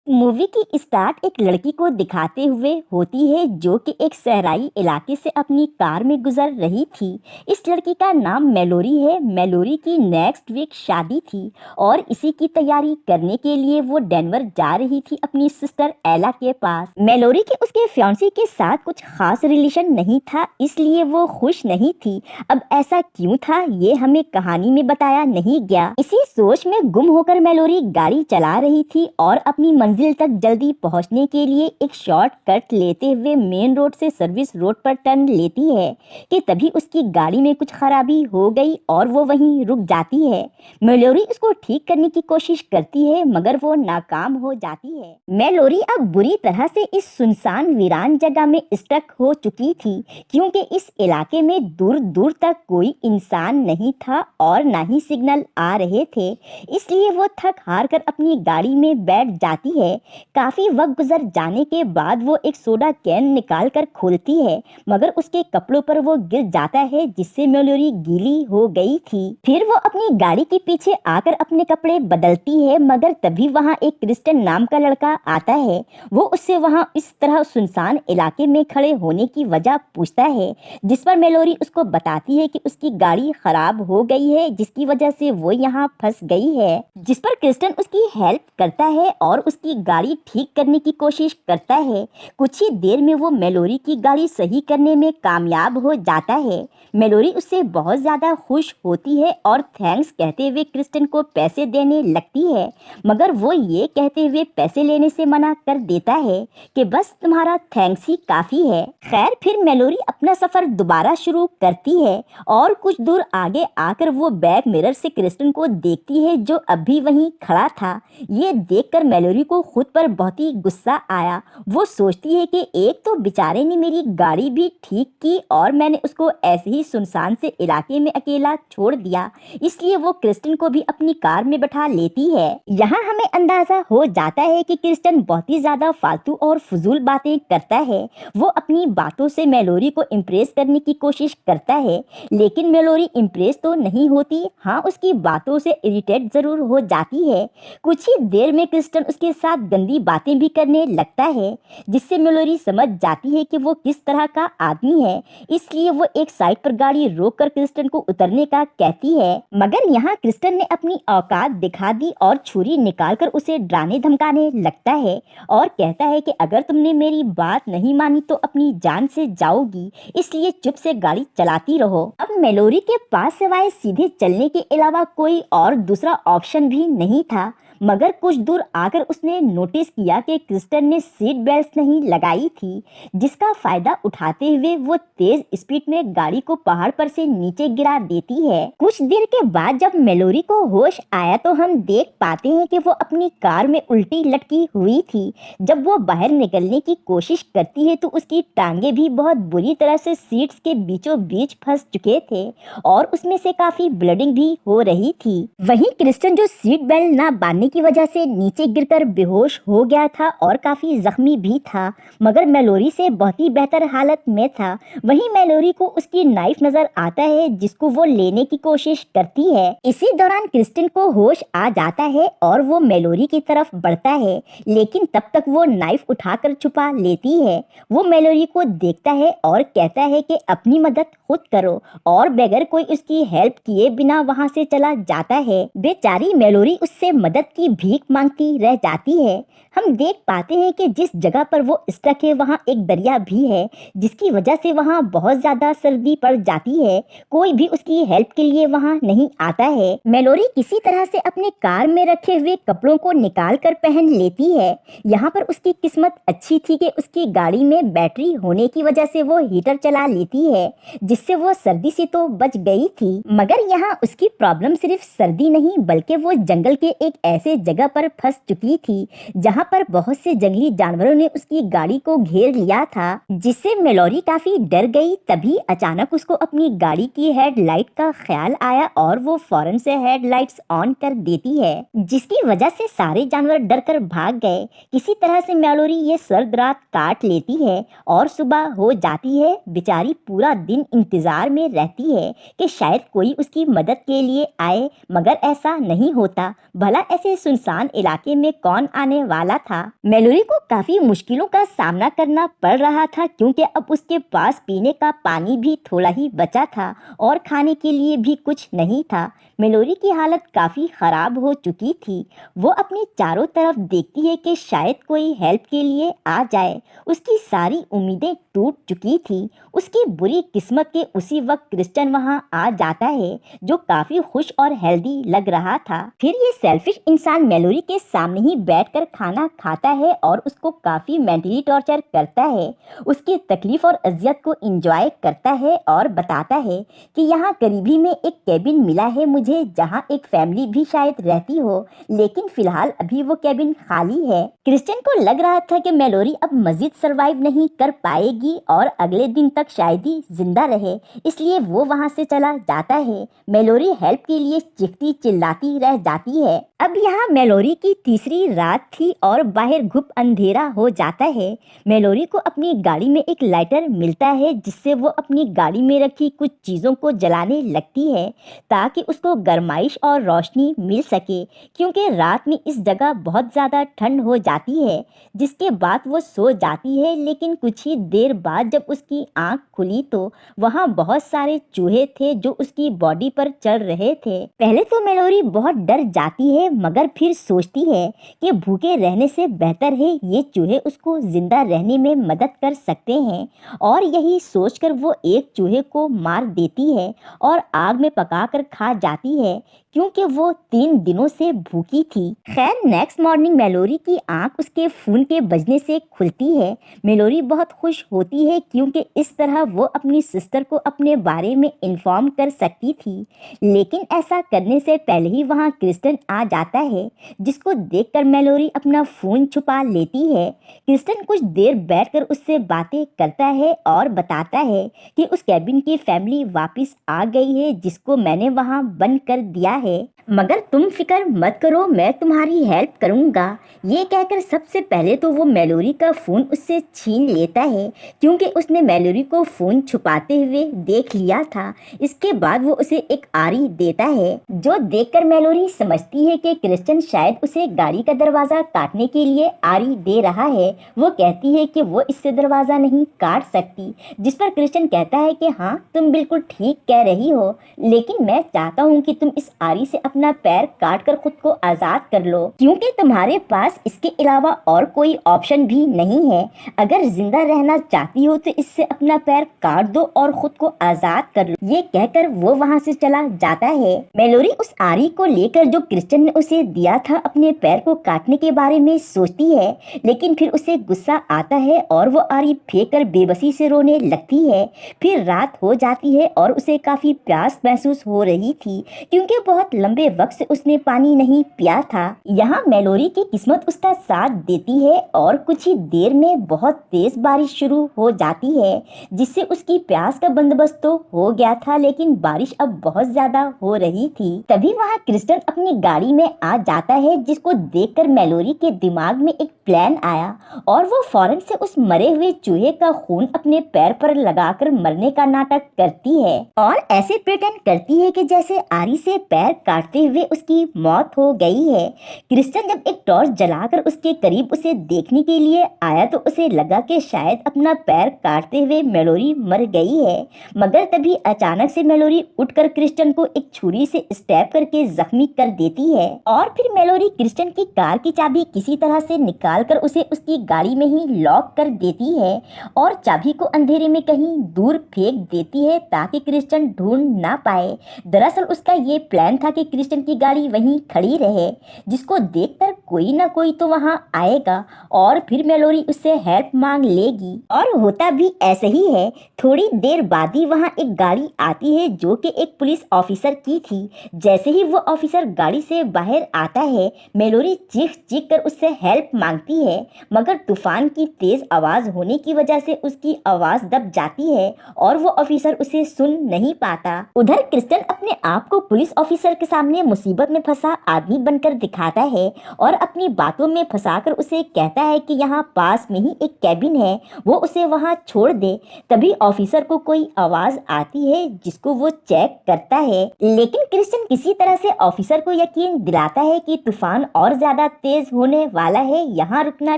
Movie की start एक लड़की को दिखाते हुए होती है जो कि एक सहराई इलाके से अपनी कार में गुजर रही थी। इस लड़की का नाम मेलोरी है। मेलोरी की नेक्स्ट वीक शादी थी और इसी की तैयारी करने के लिए वो डेनवर जा रही थी अपनी सिस्टर एला के पास। मेलोरी के उसके फियांसे के साथ कुछ खास रिलेशन नहीं था, इसलिए वो खुश नहीं थी। अब ऐसा क्यों था ये हमें कहानी में बताया नहीं गया। इसी सोच में गुम होकर मेलोरी गाड़ी चला रही थी और अपनी मंजिल तक जल्दी पहुंचने के लिए एक शॉर्टकट लेते हुए मेन रोड से सर्विस रोड पर टर्न लेती है कि तभी उसकी गाड़ी में कुछ खराबी हो गई और वो वहीं रुक जाती है। मेलोरी उसको ठीक करने की कोशिश करती है मगर वो नाकाम हो जाती है। मेलोरी अब बुरी तरह से इस सुनसान वीरान जगह में स्टक हो चुकी थी क्योंकि इस इलाके में दूर दूर तक कोई इंसान नहीं था और ना ही सिग्नल आ रहे थे, इसलिए वो थक हार कर अपनी गाड़ी में बैठ जाती है। काफी वक्त गुजर जाने के बाद वो एक सोडा कैन निकाल कर खोलती है मगर उसके कपड़ों पर वो गिर जाता है जिससे मेलोरी गीली हो गई थी। फिर वो अपनी गाड़ी के पीछे आकर अपने कपड़े बदलती है मगर तभी वहाँ एक क्रिस्टन नाम का लड़का आता है। वो उससे वहाँ इस तरह सुनसान इलाके में खड़े होने की वजह पूछता है, जिस पर मेलोरी उसको बताती है कि उसकी गाड़ी खराब हो गई है जिसकी वजह से वो यहाँ फंस गई है। जिस पर क्रिस्टन उसकी हेल्प करता है और उसकी गाड़ी ठीक करने की कोशिश करता है। कुछ ही देर में वो मेलोरी की गाड़ी सही करने में कामयाब हो जाता है। मेलोरी उससे बहुत ज़्यादा खुश होती है और थैंक्स कहते हुए क्रिस्टन को पैसे देने लगती है मगर वो ये कहते हुए पैसे लेने से मना कर देता है कि बस तुम्हारा थैंक्स ही काफ़ी है। खैर फिर मेलोरी अपना सफ़र दोबारा शुरू करती है और कुछ दूर आगे आकर वो बैक मिरर से क्रिस्टन को देखती है जो अभी वहीं खड़ा था। ये देखकर मेलोरी को खुद पर बहुत ही गुस्सा आया। वो सोचती है कि एक तो बेचारे ने मेरी गाड़ी भी ठीक की और मैंने उसको ऐसे ही सुनसान से इलाके में अकेला छोड़ दिया, इसलिए वो क्रिस्टन को भी अपनी कार में बैठा लेती है। यहाँ हमें अंदाजा हो जाता है कि क्रिस्टन बहुत ही ज्यादा फालतू और फजूल बातें करता है। वो अपनी बातों से मेलोरी को इम्प्रेस करने की कोशिश करता है लेकिन मेलोरी इम्प्रेस तो नहीं होती, हाँ उसकी बातों से इरिटेट जरूर हो जाती है। कुछ ही देर में क्रिस्टन उसके साथ गंदी बातें भी करने लगता है जिससे मेलोरी समझ जाती है कि वो किस तरह का आदमी है, इसलिए वो एक साइड पर गाड़ी रोककर क्रिस्टन को उतरने का कहती है। मगर यहाँ क्रिस्टन ने अपनी औकात दिखा दी और छुरी निकालकर उसे डराने धमकाने लगता है और कहता है कि अगर तुमने मेरी बात नहीं मानी तो अपनी जान से जाओगी, इसलिए चुप से गाड़ी चलाती रहो। अब मेलोरी के पास सिवाय सीधे चलने के अलावा कोई और दूसरा ऑप्शन भी नहीं था मगर कुछ दूर आकर उसने नोटिस किया कि क्रिस्टन ने सीट बेल्ट नहीं लगाई थी, जिसका फायदा उठाते हुए वो तेज स्पीड में गाड़ी को पहाड़ पर से नीचे गिरा देती है। कुछ देर के बाद जब मेलोरी को होश आया तो हम देख पाते हैं कि वो अपनी कार में उल्टी लटकी हुई थी। जब वो बाहर निकलने की कोशिश करती है तो उसकी टांगे भी बहुत बुरी तरह से सीट्स के बीचों बीच फंस चुके थे और उसमें से काफी ब्लडिंग भी हो रही थी। वहीं क्रिस्टन जो सीट बेल्ट ना बांधने की वजह से नीचे गिरकर बेहोश हो गया था और काफी जख्मी भी था मगर मेलोरी से बहुत ही बेहतर हालत में था। वहीं मेलोरी को उसकी नाइफ नजर आता है जिसको वो लेने की कोशिश करती है। इसी दौरान क्रिस्टन को होश आ जाता है और वो मेलोरी की तरफ बढ़ता है लेकिन तब तक वो नाइफ उठाकर छुपा लेती है। वो मेलोरी को देखता है और कहता है कि अपनी मदद खुद करो और बगैर कोई उसकी हेल्प किए बिना वहां से चला जाता है। बेचारी मेलोरी उससे मदद की भीख मांगती रह जाती है। हम देख पाते हैं कि जिस जगह पर वो स्टक है वहाँ एक दरिया भी है जिसकी वजह से वहाँ बहुत ज्यादा सर्दी पड़ जाती है। कोई भी उसकी हेल्प के लिए वहाँ नहीं आता है। मेलोरी किसी तरह से अपने कार में रखे हुए कपड़ों को निकाल कर पहन लेती है। यहाँ पर उसकी किस्मत अच्छी थी कि उसकी गाड़ी में बैटरी होने की वजह से वो हीटर चला लेती है जिससे वो सर्दी से तो बच गई थी। मगर यहाँ उसकी प्रॉब्लम सिर्फ सर्दी नहीं बल्कि वो जंगल के एक ऐसे जगह पर फंस चुकी थी जहाँ पर बहुत से जंगली जानवरों ने उसकी गाड़ी को घेर लिया था, जिससे मेलोरी काफी डर गई। तभी अचानक उसको अपनी गाड़ी की हेडलाइट का ख्याल आया और वो फौरन से हेडलाइट्स ऑन कर देती है जिसकी वजह से सारे जानवर डर कर भाग गए। किसी तरह से मेलोरी ये सर्द रात काट लेती है और सुबह हो जाती है। बेचारी पूरा दिन इंतजार में रहती है कि शायद कोई उसकी मदद के लिए आए मगर ऐसा नहीं होता। भला ऐसे सुनसान इलाके में कौन आने वाला था। मेलोरी को काफी मुश्किलों का सामना करना पड़ रहा था क्योंकि अब उसके पास पीने का पानी भी थोड़ा ही बचा था और खाने के लिए भी कुछ नहीं था। मेलोरी की हालत काफ़ी ख़राब हो चुकी थी। वो अपने चारों तरफ देखती है कि शायद कोई हेल्प के लिए आ जाए। उसकी सारी उम्मीदें टूट चुकी थी। उसकी बुरी किस्मत के उसी वक्त क्रिस्टन वहां आ जाता है, जो काफ़ी खुश और हेल्दी लग रहा था। फिर ये सेल्फिश इंसान मेलोरी के सामने ही बैठकर खाना खाता है और उसको काफ़ी मेंटली टॉर्चर करता है। उसकी तकलीफ और अजियत को इंजॉय करता है और बताता है कि यहाँ करीबी में एक कैबिन मिला है मुझे, जहाँ एक फैमिली भी शायद रहती हो, लेकिन फिलहाल अभी वो कैबिन खाली है। क्रिस्टियन को लग रहा था कि मेलोरी अब मजीद सरवाइव नहीं कर पाएगी और अगले दिन तक शायद ही जिंदा रहे, इसलिए वो वहाँ से चला जाता है। मेलोरी हेल्प के लिए चीखती चिल्लाती रह जाती है। अब यहाँ मेलोरी की तीसरी रात थी और बाहर घुप अंधेरा हो जाता है। मेलोरी को अपनी गाड़ी में एक लाइटर मिलता है, जिससे वो अपनी गाड़ी में रखी कुछ चीज़ों को जलाने लगती है ताकि उसको गर्माइश और रोशनी मिल सके, क्योंकि रात में इस जगह बहुत ज़्यादा ठंड हो जाती है। जिसके बाद वो सो जाती है, लेकिन कुछ ही देर बाद जब उसकी आंख खुली तो वहाँ बहुत सारे चूहे थे जो उसकी बॉडी पर चढ़ रहे थे। पहले तो मेलोरी बहुत डर जाती है, मगर फिर सोचती है कि भूखे रहने से बेहतर है ये चूहे उसको जिंदा रहने में मदद कर सकते हैं, और यही सोचकर वो एक चूहे को मार देती है और आग में पकाकर खा जाती है, क्योंकि वो 3 दिनों से भूखी थी। खैर नेक्स्ट मॉर्निंग मेलोरी की आंख उसके फोन के बजने से खुलती है। मेलोरी बहुत खुश होती है क्योंकि इस तरह वो अपनी सिस्टर को अपने बारे में इन्फॉर्म कर सकती थी, लेकिन ऐसा करने से पहले ही वहाँ क्रिस्टन आ जाता है, जिसको देखकर मेलोरी अपना फोन छुपा लेती है। क्रिस्टन कुछ देर बैठकर उससे बातें करता है और बताता है कि उस कैबिन की फैमिली वापस आ गई है, जिसको मैंने वहाँ बंद कर दिया है, मगर तुम फिक्र मत करो, मैं तुम्हारी हेल्प करूँगा। ये कहकर सबसे पहले तो वो मेलोरी का फ़ोन उससे छीन लेता है, क्योंकि उसने मेलोरी को फ़ोन छुपाते हुए देख लिया था। इसके बाद वो उसे एक आरी देता है, जो देखकर मेलोरी समझती है कि क्रिस्टन शायद उसे गाड़ी का दरवाज़ा काटने के लिए आरी दे रहा है। वो कहती है कि वो इससे दरवाज़ा नहीं काट सकती, जिस पर क्रिस्टन कहता है कि हाँ तुम बिल्कुल ठीक कह रही हो, लेकिन मैं चाहता हूँ कि तुम इस आरी से अपना पैर काट कर खुद को आज़ाद कर लो, क्योंकि तुम्हारे पास इसके अलावा और कोई ऑप्शन भी नहीं है। अगर जिंदा रहना चाहती हो तो इससे अपना पैर काट दो और खुद को आज़ाद कर लो। ये कहकर वो वहाँ से चला जाता है। मेलोरी उस आरी को लेकर जो क्रिस्टन ने उसे दिया था अपने पैर को काटने के बारे में सोचती है, लेकिन फिर उसे गुस्सा आता है और वो आरी फेंक कर बेबसी से रोने लगती है। फिर रात हो जाती है और उसे काफी प्यास महसूस हो रही थी, क्योंकि बहुत लंबे वक्त से उसने पानी नहीं पिया था। यहाँ मेलोरी की किस्मत उसका साथ देती है और कुछ ही देर में बहुत तेज बारिश शुरू हो जाती है, जिससे उसकी प्यास का बंदोबस्त तो हो गया था, लेकिन बारिश अब बहुत ज्यादा हो रही थी। तभी वहाँ क्रिस्टन अपनी गाड़ी में आ जाता है, जिसको देखकर मेलोरी के दिमाग में एक प्लान आया और वो फौरन से उस मरे हुए चूहे का खून अपने पैर पर लगाकर मरने का नाटक करती है और ऐसे प्रिटेंड करती है कि जैसे आरी से पैर काटते हुए उसकी मौत हो गई है। क्रिस्टन जब एक टॉर्च जलाकर उसके करीब उसे देखने के लिए आया तो उसे लगा कि शायद अपना पैर काटते हुए मेलोरी मर गई है, मगर तभी अचानक से मेलोरी उठकर क्रिस्टन को एक छुरी से स्टैब करके जख्मी कर देती है और फिर मेलोरी क्रिस्टन की कार की चाबी किसी तरह से निकालकर उसे उसकी गाड़ी में ही लॉक कर देती है और चाबी को अंधेरे में कहीं दूर फेंक देती है ताकि क्रिस्टन ढूंढ ना पाए। दरअसल उसका ये प्लान था कि क्रिस्टन की गाड़ी वहीं खड़ी रहे, जिसको देखकर कोई ना कोई तो वहां आएगा और फिर मेलोरी उससे हेल्प मांग लेगी, और होता भी ऐसे ही है। थोड़ी देर बाद ही वहां एक गाड़ी आती है जो कि एक पुलिस ऑफिसर की थी। जैसे ही वो ऑफिसर गाड़ी से बाहर आता है, मेलोरी चीख चीख कर उससे हेल्प मांगती है, मगर तूफान की तेज आवाज होने की वजह से उसकी आवाज दब जाती है और वो ऑफिसर उसे सुन नहीं पाता। उधर क्रिस्टन अपने आप को पुलिस ऑफिसर के सामने सामने मुसीबत में फंसा आदमी बनकर दिखाता है और अपनी बातों में फंसाकर उसे कहता है कि यहाँ पास में ही एक कैबिन है, वो उसे वहाँ छोड़ दे। तभी ऑफिसर को कोई आवाज आती है जिसको वो चेक करता है, लेकिन क्रिस्टियन किसी तरह से ऑफिसर को यकीन दिलाता है कि तूफान और ज्यादा तेज होने वाला है, यहाँ रुकना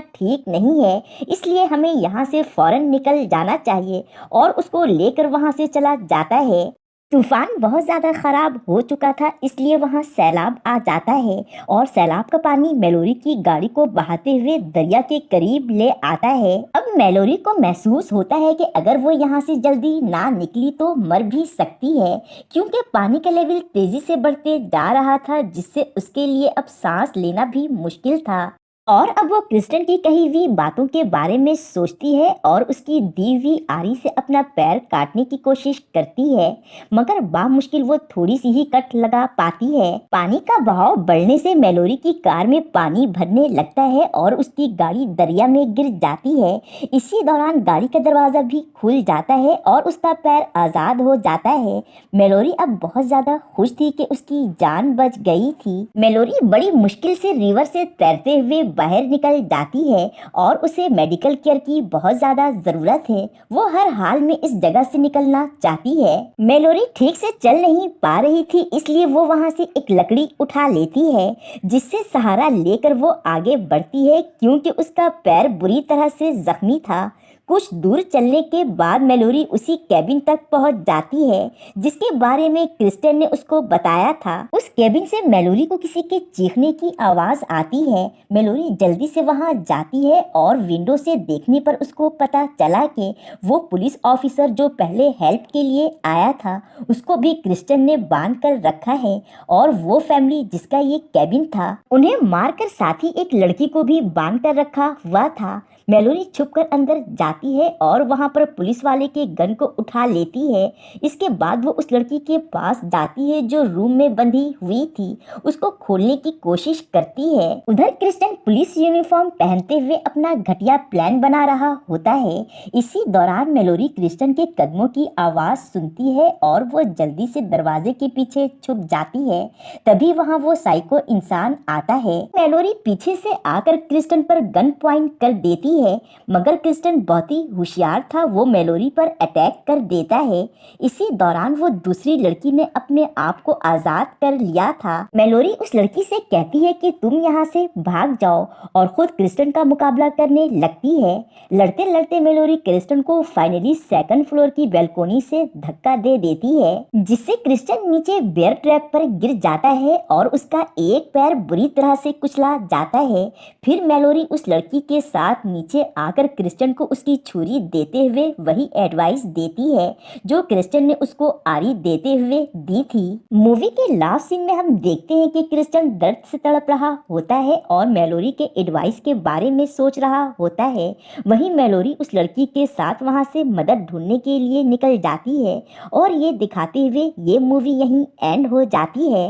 ठीक नहीं है, इसलिए हमें यहाँ से फौरन निकल जाना चाहिए और उसको लेकर वहाँ से चला जाता है। तूफान बहुत ज़्यादा ख़राब हो चुका था, इसलिए वहाँ सैलाब आ जाता है और सैलाब का पानी मेलोरी की गाड़ी को बहाते हुए दरिया के करीब ले आता है। अब मेलोरी को महसूस होता है कि अगर वो यहाँ से जल्दी ना निकली तो मर भी सकती है, क्योंकि पानी का लेवल तेज़ी से बढ़ते जा रहा था, जिससे उसके लिए अब सांस लेना भी मुश्किल था। और अब वो क्रिस्टन की कही हुई बातों के बारे में सोचती है और उसकी दी हुई आरी से अपना पैर काटने की कोशिश करती है, मगर बामुश्किल वो थोड़ी सी ही कट लगा पाती है। पानी का बहाव बढ़ने से मेलोरी की कार में पानी भरने लगता है और उसकी गाड़ी दरिया में गिर जाती है। इसी दौरान गाड़ी का दरवाजा भी खुल जाता है और उसका पैर आजाद हो जाता है। मेलोरी अब बहुत ज्यादा खुश थी कि उसकी जान बच गई थी। मेलोरी बड़ी मुश्किल से रिवर से तैरते हुए बाहर निकल जाती है और उसे मेडिकल केयर की बहुत ज्यादा जरूरत है। वो हर हाल में इस जगह से निकलना चाहती है। मेलोरी ठीक से चल नहीं पा रही थी, इसलिए वो वहाँ से एक लकड़ी उठा लेती है, जिससे सहारा लेकर वो आगे बढ़ती है, क्योंकि उसका पैर बुरी तरह से जख्मी था। कुछ दूर चलने के बाद मेलोरी उसी कैबिन तक पहुंच जाती है जिसके बारे में क्रिस्टियन ने उसको बताया था। उस कैबिन से मेलोरी को किसी के चीखने की आवाज आती है। मेलोरी जल्दी से वहां जाती है और विंडो से देखने पर उसको पता चला कि वो पुलिस ऑफिसर जो पहले हेल्प के लिए आया था, उसको भी क्रिस्टियन ने बांध कर रखा है और वो फैमिली जिसका ये कैबिन था, उन्हें मारकर साथ ही एक लड़की को भी बांध कर रखा हुआ था। मेलोरी छुपकर अंदर जाती है और वहां पर पुलिस वाले के गन को उठा लेती है। इसके बाद वो उस लड़की के पास जाती है जो रूम में बंधी हुई थी, उसको खोलने की कोशिश करती है। उधर क्रिस्टियन पुलिस यूनिफॉर्म पहनते हुए अपना घटिया प्लान बना रहा होता है। इसी दौरान मेलोरी क्रिस्टियन के कदमों की आवाज सुनती है और वो जल्दी से दरवाजे के पीछे छुप जाती है। तभी वहाँ वो साइको इंसान आता है। मेलोरी पीछे से आकर क्रिस्टियन पर गन पॉइंट कर देती है, मगर क्रिस्टियन बहुत ही होशियार था, वो मेलोरी पर अटैक कर देता है। इसी दौरान वो दूसरी लड़की ने अपने आप को आजाद कर लिया था। मेलोरी उस लड़की से कहती है कि तुम यहाँ से भाग जाओ और खुद क्रिस्टियन का मुकाबला करने लगती है। लड़ते लड़ते मेलोरी क्रिस्टियन को फाइनली सेकंड फ्लोर की बैल्कोनी से धक्का दे देती है, जिससे क्रिस्टियन नीचे बेयर ट्रैप पर गिर जाता है और उसका एक पैर बुरी तरह से कुचला जाता है। फिर मेलोरी उस लड़की के साथ नीचे आकर क्रिस्टियन को उसकी छुरी देते हुए वही एडवाइस देती है जो क्रिस्टियन ने उसको आरी देते हुए दी थी। मूवी के लास्ट सीन में हम देखते हैं कि क्रिस्टियन दर्द से तड़प रहा होता है और मेलोरी के एडवाइस के बारे में सोच रहा होता है। वहीं मेलोरी उस लड़की के साथ वहां से मदद ढूंढने के लिए निकल जाती है और ये दिखाते हुए ये मूवी यहीं एंड हो जाती है।